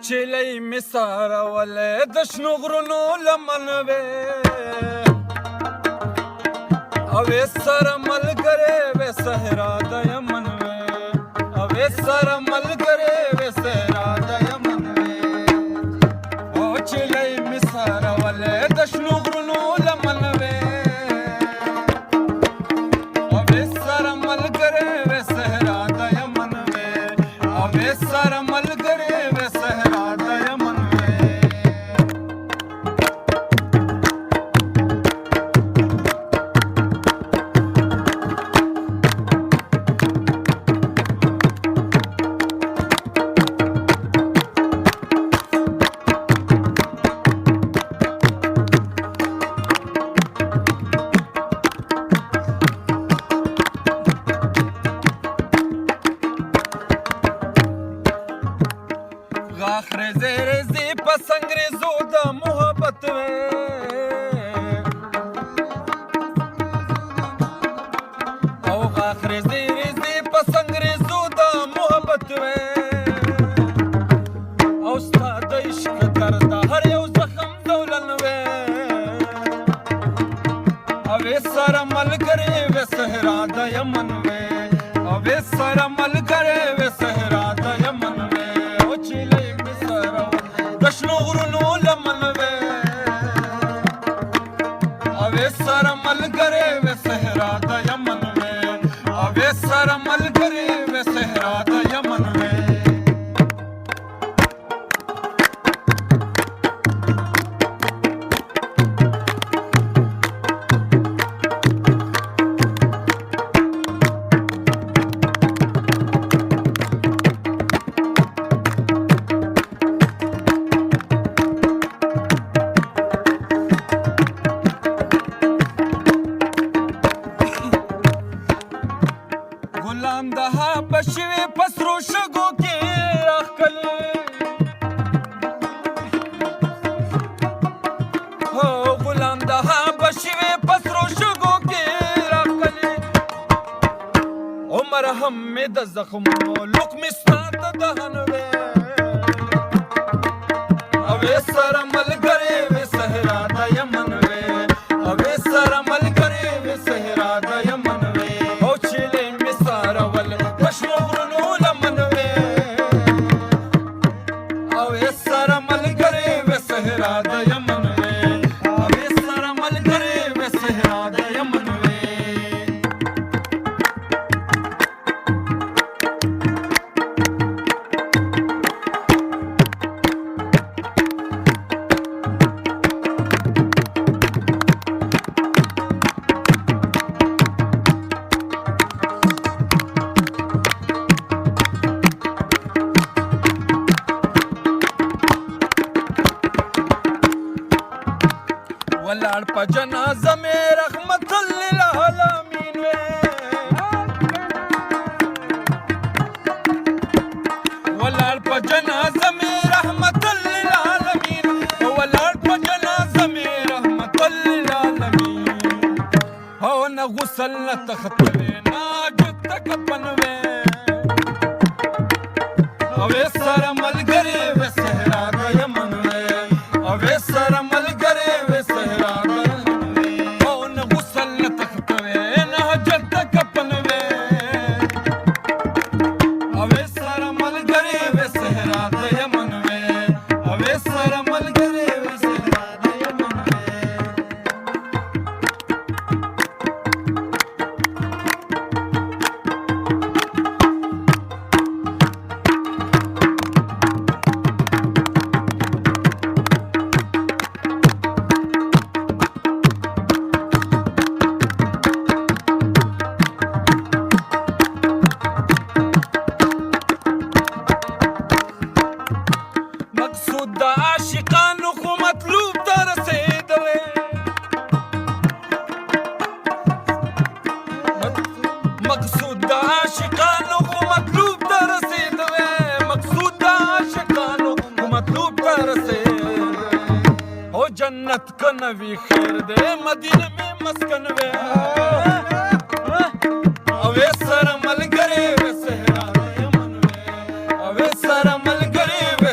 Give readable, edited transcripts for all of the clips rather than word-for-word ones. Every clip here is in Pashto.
چلی می سارولې د شنو غرونو لمن وې او سره ملګری وې صحرا د یمن وې او سره ملګری وې صحرا د یمن وې او چلی می سارولې د شنو غرونو لمن وې او سره ملګری وې صحرا د یمن وې او سره ملګری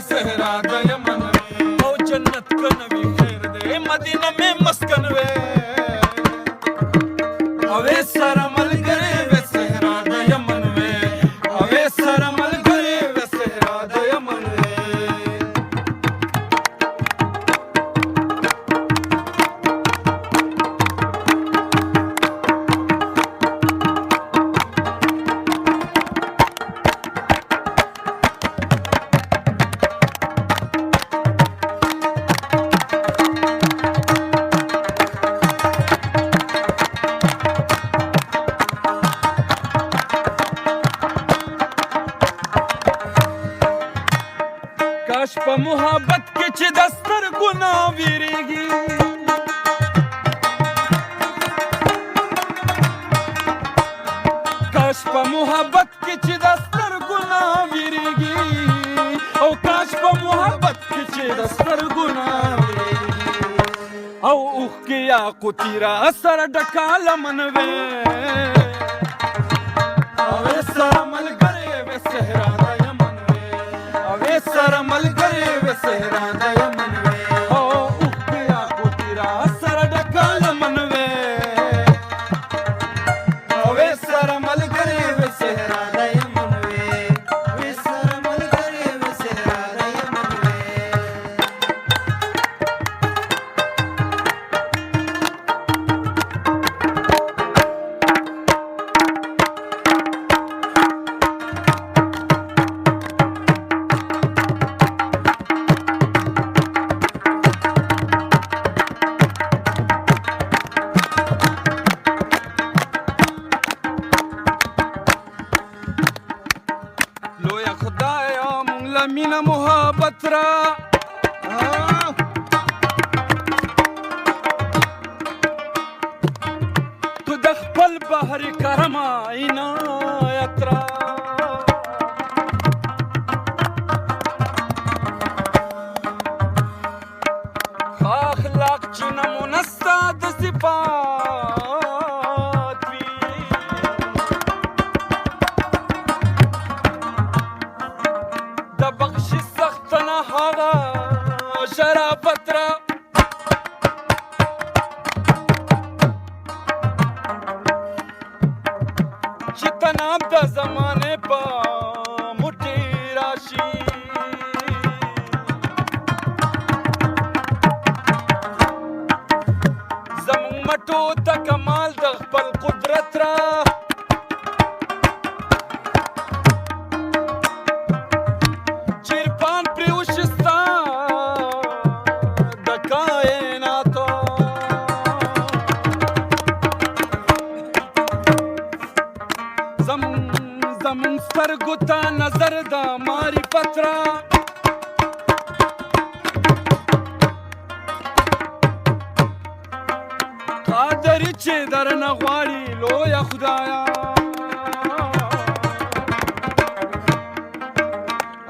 Sahara کاش په محبت کې چې د سترګو نه ویریږي کاش په محبت کې چې د سترګو نه ویریږي او کاش په محبت کې چې د سترګو نه ویریږي او اوښکې یاقوتي را سره ډکه لمن وې اوې سره ملګرې وې صحرا د یمن وې اوې سره ملګرې وې صحرا د یمن وې او اوښکې یاقوتي را سره ډکه لمن وې اوې سره ملګرې وې صحرا د یمن وې اوې سره ملګرې وې صحرا د یمن وې لویا خدایا مونږ له مینه محبت را تو د خپل بحر کرم عنایت را ښه اخلاق چې نمونه ستا د صفات وي د بخشي سخت نه هغه شرافت را چې تناب د زمانې په موټې راشي زمونږ مټو ته کمال د خپل قدرت را چیرپان پرې وشي ستا د کائناتو زمونږ سترګو ته نظر د معرفت را قادري چې درنه غواړي لویه خدایا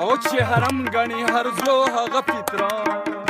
او چې حرم ګڼي هر زلو هغه فطرت